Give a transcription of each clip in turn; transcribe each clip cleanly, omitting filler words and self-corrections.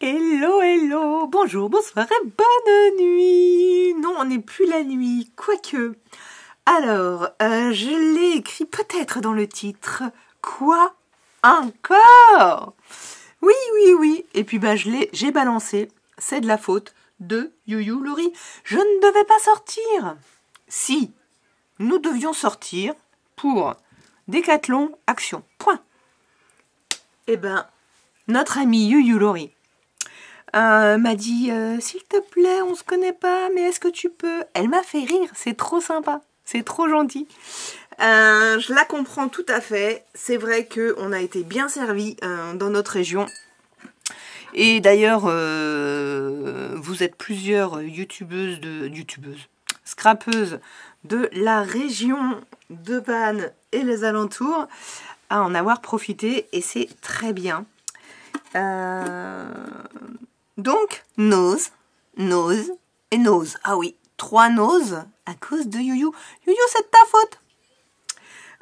Hello, hello, bonjour, bonsoir et bonne nuit. Non, on n'est plus la nuit, quoique. Alors, je l'ai écrit peut-être dans le titre. Quoi encore? Oui, oui, oui. Et puis j'ai balancé. C'est de la faute de You Laurie. Je ne devais pas sortir. Si, nous devions sortir pour Décathlon Action. Point. Eh ben, notre ami You Laurie m'a dit s'il te plaît, on se connaît pas, mais est-ce que tu peux? Elle m'a fait rire, c'est trop sympa, c'est trop gentil. Je la comprends tout à fait. C'est vrai qu'on a été bien servi dans notre région. Et d'ailleurs, vous êtes plusieurs scrapeuses de la région de Vannes et les alentours à en avoir profité, et c'est très bien. Donc, nose et nose. Ah oui, 3 noses à cause de You. You, c'est de ta faute.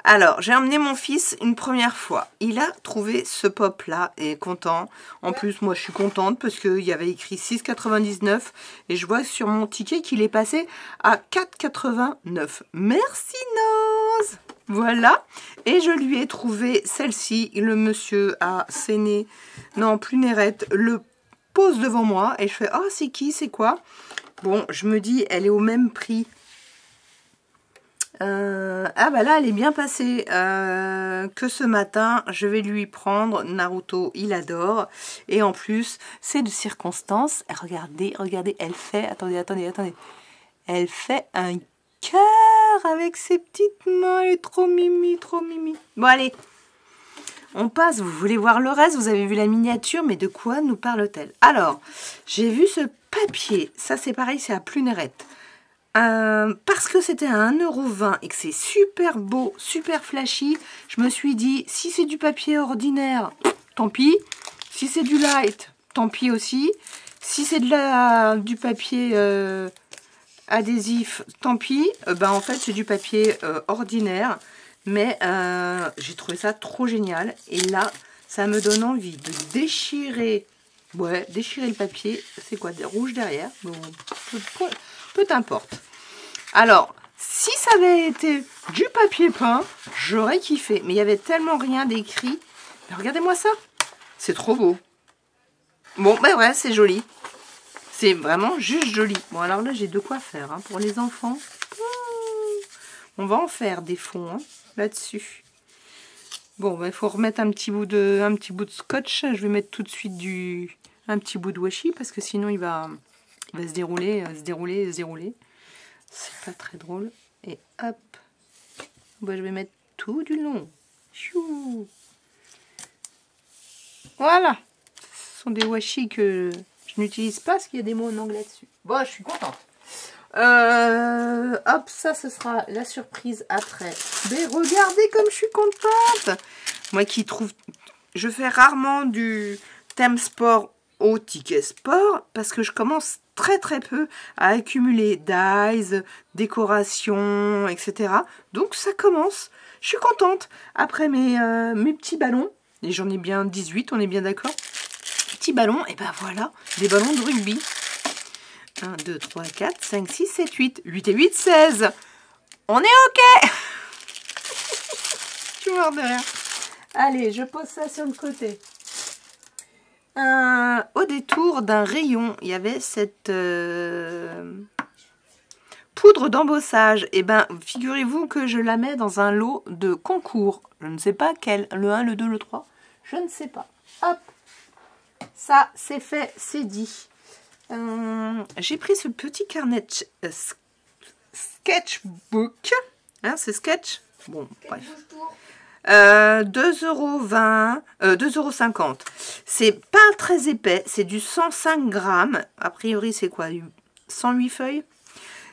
Alors, j'ai emmené mon fils une première fois. Il a trouvé ce pop-là et est content. En plus, moi, je suis contente parce qu'il y avait écrit 6,99 et je vois sur mon ticket qu'il est passé à 4,89. Merci, Nose. Voilà. Et je lui ai trouvé celle-ci. Le monsieur a Séné, non, plus Nérette, le pose devant moi et je fais « Oh, c'est qui? C'est quoi ?» Bon, je me dis, elle est au même prix. Ah bah là elle est bien passée que ce matin je vais lui prendre. Naruto il adore et en plus c'est de circonstance. Regardez, elle fait, attendez, elle fait un cœur avec ses petites mains. Elle est trop mimi. Bon allez, on passe. Vous voulez voir le reste? Vous avez vu la miniature, mais de quoi nous parle-t-elle? Alors j'ai vu ce papier, ça c'est pareil, c'est à Plunérette. Parce que c'était à 1,20 € et que c'est super beau, super flashy, je me suis dit, si c'est du papier ordinaire, tant pis. Si c'est du light, tant pis aussi. Si c'est du papier adhésif, tant pis. Ben en fait, c'est du papier ordinaire. Mais j'ai trouvé ça trop génial. Et là, ça me donne envie de déchirer. Ouais, déchirer le papier. C'est quoi, rouge derrière? Bon, peu importe. Alors, si ça avait été du papier peint, j'aurais kiffé. Mais il y avait tellement rien d'écrit. Regardez-moi ça. C'est trop beau. Bon, ben ouais, c'est joli. C'est vraiment juste joli. Bon, alors là, j'ai de quoi faire hein, pour les enfants. On va en faire des fonds hein, là-dessus. Bon, ben, il faut remettre un petit bout de scotch. Je vais mettre tout de suite un petit bout de washi parce que sinon, il va se dérouler. C'est pas très drôle. Et hop. Bon, je vais mettre tout du long. Chou. Voilà. Ce sont des washi que je n'utilise pas parce qu'il y a des mots en anglais dessus. Bon, je suis contente. Hop, ça, ce sera la surprise après. Mais regardez comme je suis contente. Moi qui trouve... Je fais rarement du thème sport au ticket sport parce que je commence très peu à accumuler dies, décorations, etc. Donc ça commence. Je suis contente. Après mes petits ballons, et j'en ai bien 18, on est bien d'accord. Petits ballons, et ben voilà, des ballons de rugby. 1, 2, 3, 4, 5, 6, 7, 8. 8 et 8, 16. On est OK. Tu vois derrière. Allez, je pose ça sur le côté. Au détour d'un rayon, il y avait cette poudre d'embossage. Et ben, figurez-vous que je la mets dans un lot de concours. Je ne sais pas quel, le 1, le 2, le 3. Je ne sais pas. Hop, ça c'est fait, c'est dit. J'ai pris ce petit carnet sketchbook. Hein, c'est sketch. Bon, bref. 2,20 €, 2,50 €. C'est pas très épais, c'est du 105 grammes. A priori, c'est quoi? 108 feuilles.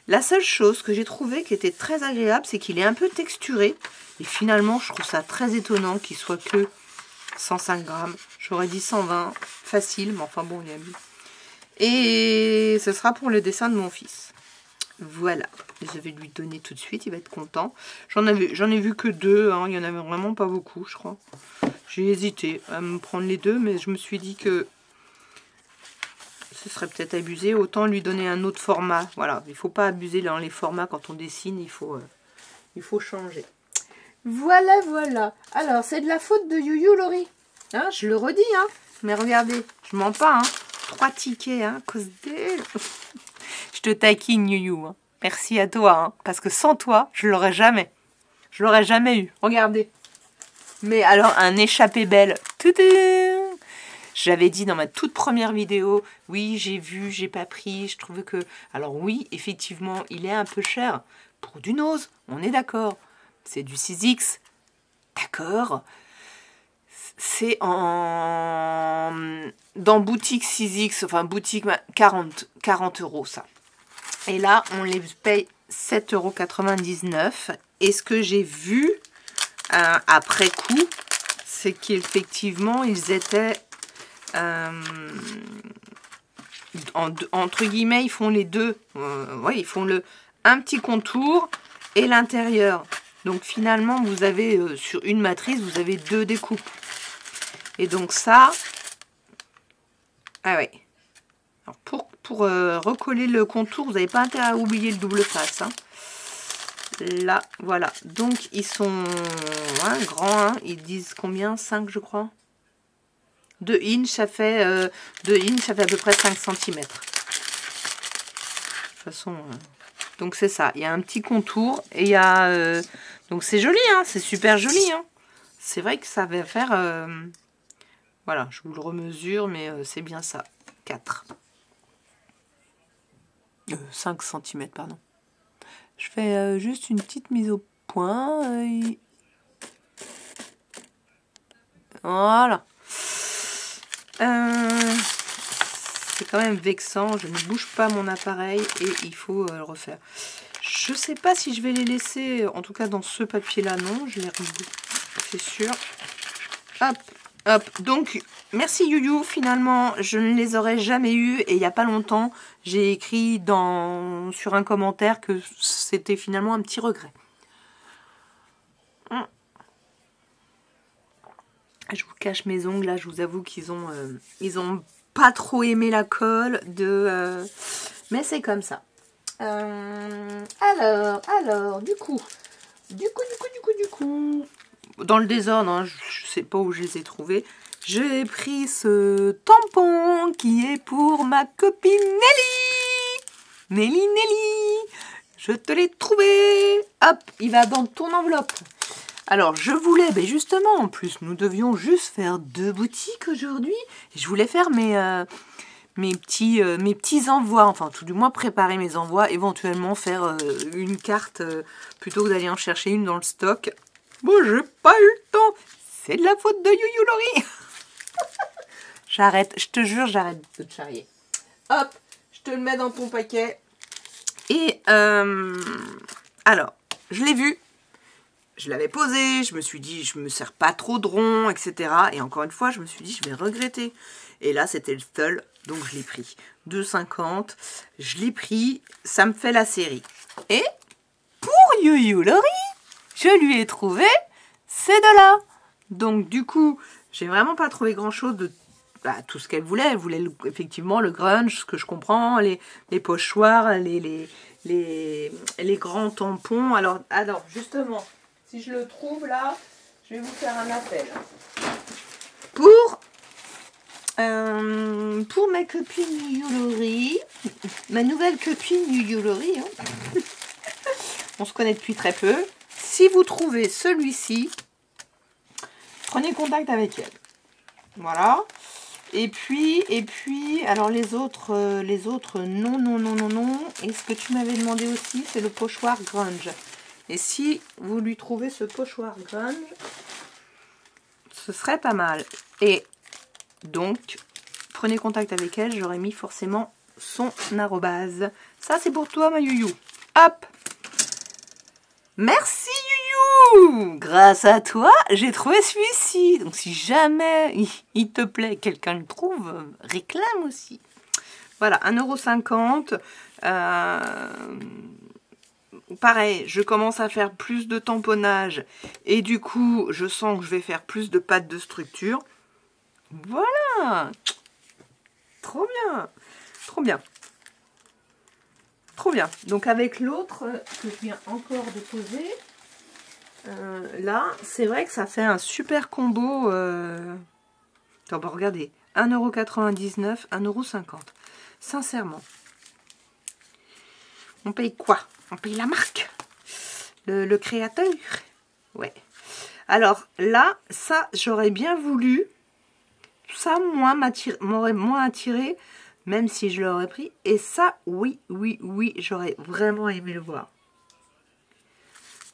La seule chose que j'ai trouvé qui était très agréable, c'est qu'il est un peu texturé. Et finalement, je trouve ça très étonnant qu'il soit que 105 grammes. J'aurais dit 120, facile, mais enfin bon, il y a mieux. Et ce sera pour le dessin de mon fils. Voilà, je vais lui donner tout de suite, il va être content. J'en ai vu que 2, hein, il y en avait vraiment pas beaucoup, je crois. J'ai hésité à me prendre les 2, mais je me suis dit que ce serait peut-être abusé. Autant lui donner un autre format. Voilà, il ne faut pas abuser dans les formats quand on dessine, il faut changer. Voilà, voilà. Alors, c'est de la faute de You Laurie. Hein, je le redis, hein. Mais regardez, je mens pas, hein. 3 tickets, hein, à cause d'elle. Je te taquine, You, hein. Merci à toi, hein, parce que sans toi, je l'aurais jamais. Je l'aurais jamais eu. Regardez. Mais alors, un échappé belle. J'avais dit dans ma toute première vidéo, oui, j'ai vu, j'ai pas pris, je trouvais que... Alors oui, effectivement, il est un peu cher. Pour du Nose, on est d'accord. C'est du 6X. D'accord. C'est dans boutique 6X, enfin boutique 40 € ça. Et là, on les paye 7,99 €. Et ce que j'ai vu après coup, c'est qu'effectivement, ils étaient... entre guillemets, ils font les deux. Ouais, ils font un petit contour et l'intérieur. Donc finalement, vous avez sur une matrice, vous avez 2 découpes. Et donc ça... Ah ouais. Alors pour recoller le contour, vous n'avez pas intérêt à oublier le double face. Hein. Là, voilà. Donc, ils sont grands. Hein. Ils disent combien? 5, je crois. 2 inches, ça fait à peu près 5 cm. De toute façon, donc c'est ça. Il y a un petit contour. Et il y a... donc, c'est joli, hein. C'est super joli. Hein. C'est vrai que ça va faire... voilà, je vous le remesure, mais c'est bien ça. 4. 5 cm, pardon. Je fais juste une petite mise au point. Voilà. C'est quand même vexant. Je ne bouge pas mon appareil et il faut le refaire. Je ne sais pas si je vais les laisser, en tout cas dans ce papier-là, non. Je les rebouche, c'est sûr. Hop, hop. Donc, merci You. Finalement, je ne les aurais jamais eus. Et il n'y a pas longtemps, j'ai écrit sur un commentaire que c'était finalement un petit regret. Je vous cache mes ongles. Là, je vous avoue qu'ils ont, pas trop aimé la colle. Mais c'est comme ça. Alors, du coup. Dans le désordre, hein, je sais pas où je les ai trouvés. J'ai pris ce tampon qui est pour ma copine Nelly. Nelly, je te l'ai trouvé. Hop, il va dans ton enveloppe. Alors, je voulais, ben justement, en plus, nous devions juste faire 2 boutiques aujourd'hui. Je voulais faire mes petits envois, enfin, tout du moins préparer mes envois, éventuellement faire une carte plutôt que d'aller en chercher une dans le stock. Bon, j'ai pas eu le temps. C'est de la faute de You Laurie. J'arrête, je te jure, j'arrête de te charrier. Hop, je te le mets dans ton paquet. Et alors, je l'ai vu. Je l'avais posé, je me suis dit, je me sers pas trop de rond, etc. Et encore une fois, je me suis dit, je vais regretter. Et là, c'était le seul, donc je l'ai pris. 2,50, je l'ai pris, ça me fait la série. Et pour You Laurie, je lui ai trouvé ces deux-là. Donc du coup, j'ai vraiment pas trouvé grand-chose de tout ce qu'elle voulait. Elle voulait effectivement le grunge, ce que je comprends, les pochoirs, les grands tampons. Alors justement... Si je le trouve là, je vais vous faire un appel. Pour ma copine You Laurie, ma nouvelle copine You Laurie, hein. On se connaît depuis très peu. Si vous trouvez celui-ci, prenez contact avec elle. Voilà. Et puis, alors les autres, non. Et ce que tu m'avais demandé aussi, c'est le pochoir grunge. Et si vous lui trouvez ce pochoir grunge, ce serait pas mal. Et donc, prenez contact avec elle. J'aurais mis forcément son arrobase. Ça, c'est pour toi, ma You. Hop. Merci, You. Grâce à toi, j'ai trouvé celui-ci. Donc, si jamais il te plaît, quelqu'un le trouve, réclame aussi. Voilà, 1,50 €. Pareil, je commence à faire plus de tamponnage et du coup, je sens que je vais faire plus de pattes de structure. Voilà, trop bien. Trop bien. Trop bien. Donc avec l'autre que je viens encore de poser, là, c'est vrai que ça fait un super combo. Attends, bah, regardez, 1,99 €, 1,50 €. Sincèrement. On paye quoi? On paye la marque. Le créateur. Ouais. Alors là, ça, j'aurais bien voulu. Ça, moi, m'aurait moins attiré, même si je l'aurais pris. Et ça, oui, j'aurais vraiment aimé le voir.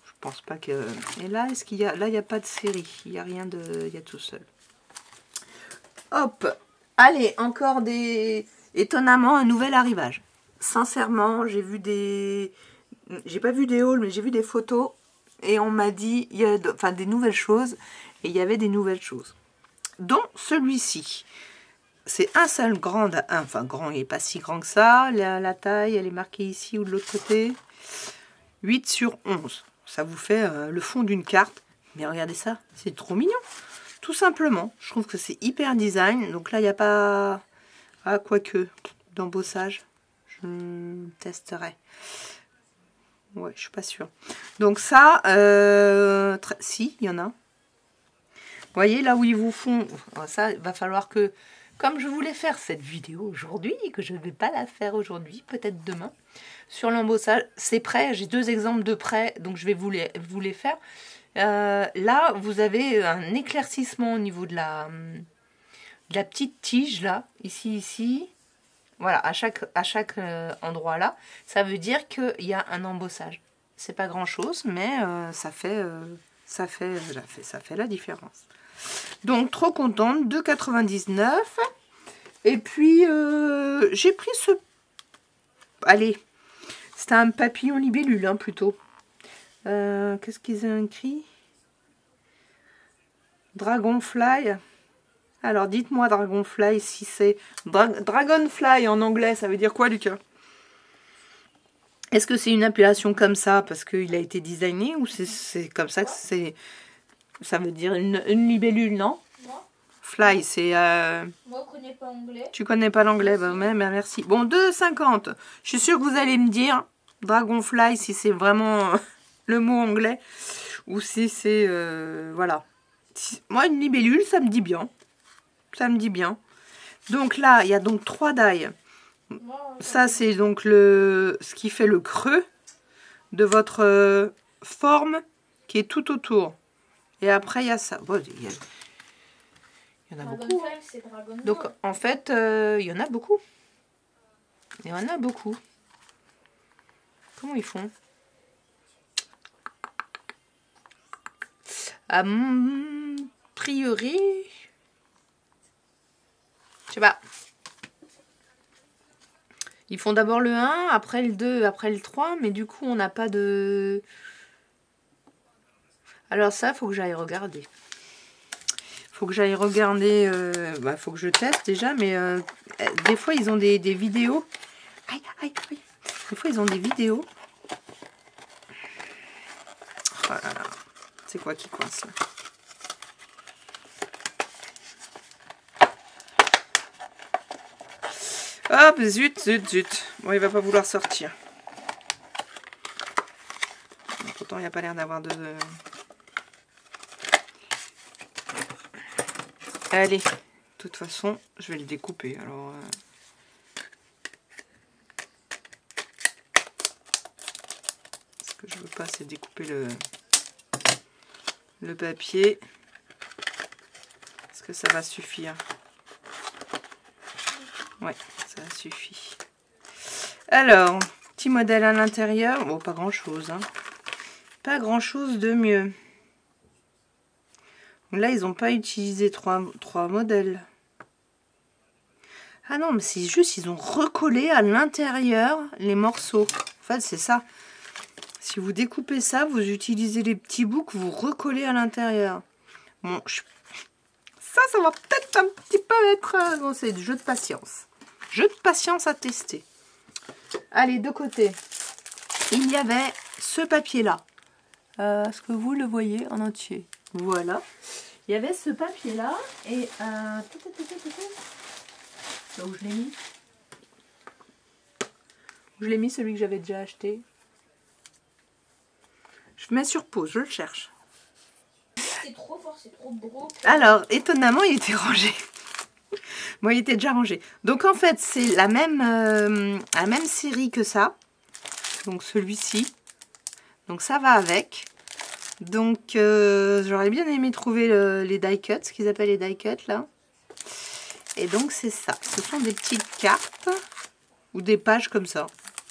Je pense pas que... Et là, est-ce qu'il y a... Là, il n'y a pas de série. Il n'y a rien de... Il y a tout seul. Hop. Allez, encore des... Étonnamment, un nouvel arrivage. Sincèrement, j'ai vu des... J'ai pas vu des hauls, mais j'ai vu des photos. Et on m'a dit... Il y a enfin, des nouvelles choses. Et il y avait des nouvelles choses. Dont celui-ci. C'est un seul grand, enfin grand, il n'est pas si grand que ça. La taille, elle est marquée ici ou de l'autre côté. 8 sur 11. Ça vous fait le fond d'une carte. Mais regardez ça, c'est trop mignon. Tout simplement, je trouve que c'est hyper design. Donc là, il n'y a pas... Ah, quoique, d'embossage. Je testerai. Ouais, je suis pas sûre. Donc ça, si, il y en a. Vous voyez, là où ils vous font... Ça, il va falloir que... Comme je voulais faire cette vidéo aujourd'hui, que je ne vais pas la faire aujourd'hui, peut-être demain, sur l'embossage, c'est prêt, j'ai 2 exemples de prêt, donc je vais vous les faire. Là, vous avez un éclaircissement au niveau de la petite tige, là, ici. Voilà, à chaque endroit là, ça veut dire qu'il y a un embossage. C'est pas grand-chose, mais ça fait la différence. Donc, trop contente, 2,99 €. Et puis, j'ai pris ce... Allez, c'était un papillon libellule, hein, plutôt. Qu'est-ce qu'ils ont écrit? Dragonfly. Alors, dites-moi, Dragonfly, si c'est... Dragonfly en anglais, ça veut dire quoi, Lucas? Est-ce que c'est une appellation comme ça parce qu'il a été designé ou c'est comme ça que c'est... Ça veut dire une libellule, non? Non. Fly, c'est... Moi, je connais pas anglais. Tu connais pas l'anglais? Bah, merci. Bon, 2,50 €. Je suis sûre que vous allez me dire Dragonfly si c'est vraiment le mot anglais ou si c'est... voilà. Moi, une libellule, ça me dit bien. Ça me dit bien. Donc là, il y a donc 3 die. Ça, c'est donc ce qui fait le creux de votre forme qui est tout autour. Et après, il y a ça. Bon, il y en a beaucoup. Donc, en fait, il y en a beaucoup. Il y en a beaucoup. Comment ils font? A priori... Je sais pas. Ils font d'abord le 1, après le 2, après le 3, mais du coup, on n'a pas de... Alors ça, faut que j'aille regarder. Faut que j'aille regarder... faut que je teste déjà, mais des fois, ils ont des vidéos. Aïe. Des fois, ils ont des vidéos. Oh là là. C'est quoi qui coince là? Hop, zut. Bon, il va pas vouloir sortir. Pourtant, il n'y a pas l'air d'avoir de... Allez, de toute façon, je vais le découper. Alors, ce que je veux pas, c'est découper le papier. Est-ce que ça va suffire? Ouais, ça suffit. Alors, petit modèle à l'intérieur. Bon, pas grand-chose. Hein. Pas grand-chose de mieux. Là, ils n'ont pas utilisé trois modèles. Ah non, mais c'est juste, ils ont recollé à l'intérieur les morceaux. En fait, c'est ça. Si vous découpez ça, vous utilisez les petits bouts que vous recollez à l'intérieur. Bon, ça va peut-être un petit peu être... Bon, c'est du jeu de patience. Jeu de patience à tester. Allez, de côté. Il y avait ce papier-là. Est-ce que vous le voyez en entier? Voilà. Il y avait ce papier-là. Et... là où je l'ai mis. Je l'ai mis celui que j'avais déjà acheté. Je mets sur pause, je le cherche. C'est trop fort, c'est trop gros. Alors, étonnamment, il était rangé. Bon, il était déjà rangé. Donc, en fait, c'est la même série que ça. Donc, celui-ci. Donc, ça va avec. Donc, j'aurais bien aimé trouver les die cuts, ce qu'ils appellent les die cuts, là. Et donc, c'est ça. Ce sont des petites cartes ou des pages comme ça.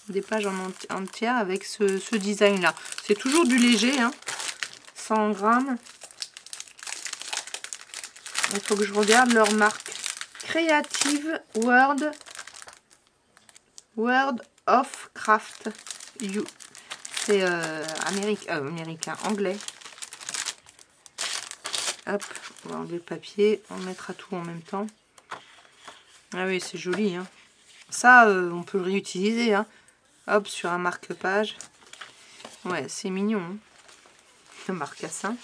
Des pages en entière avec ce design-là. C'est toujours du léger, hein. 100 grammes. Il faut que je regarde leur marque. Creative World of Craft. C'est américain, anglais. Hop, on va enlever le papier. On mettra tout en même temps. Ah oui, c'est joli, hein. Ça, on peut le réutiliser, hein. Hop, sur un marque-page. Ouais, c'est mignon, hein. Un marcassin.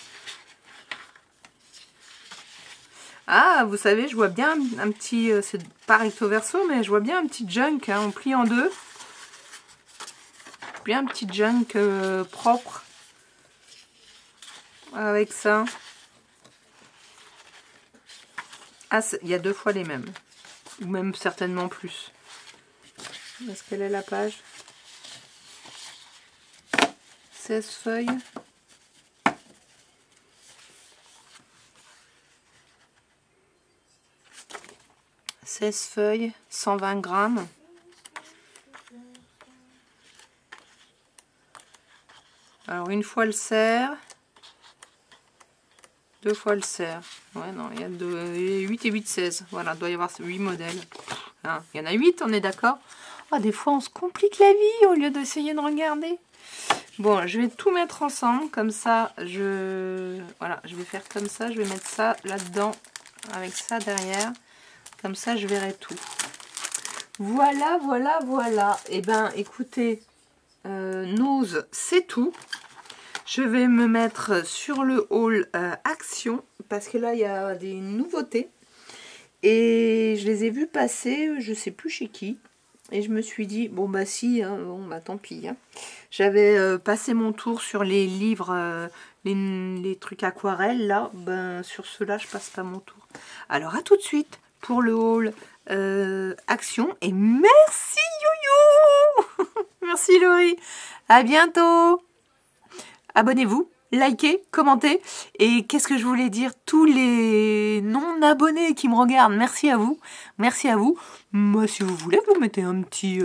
Ah, vous savez, je vois bien un petit... c'est pas recto verso, mais je vois bien un petit junk, hein. On plie en deux. Bien un petit junk propre. Avec ça. Ah, il y a 2 fois les mêmes. Ou même certainement plus. Est-ce qu'elle est la page? 16 feuilles. « 16 feuilles, 120 grammes. » Alors, une fois le serre. 2 fois le serre. Ouais, non, il y a 8 et 8, 16. Voilà, il doit y avoir 8 modèles. Hein, il y en a 8, on est d'accord? Oh, des fois, on se complique la vie au lieu d'essayer de regarder. Bon, je vais tout mettre ensemble. Comme ça, voilà, je vais faire comme ça. Je vais mettre ça là-dedans avec ça derrière. Comme ça, je verrai tout. Voilà, voilà, voilà. Eh bien, écoutez, Nose, c'est tout. Je vais me mettre sur le haul Action. Parce que là, il y a des nouveautés. Et je les ai vus passer, je sais plus chez qui. Et je me suis dit, bon bah si, hein, bon bah tant pis. Hein. J'avais passé mon tour sur les livres, les trucs aquarelles. Là, ben sur ceux-là, je passe pas mon tour. Alors, à tout de suite pour le haul Action. Et merci Yo-Yo. Merci Laurie. À bientôt. Abonnez-vous, likez, commentez. Et qu'est-ce que je voulais dire? Tous les non-abonnés qui me regardent, merci à vous. Merci à vous. Moi, si vous voulez, vous mettez un petit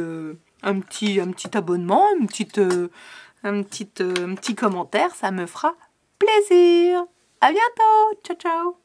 abonnement, un petit commentaire. Ça me fera plaisir. À bientôt. Ciao, ciao.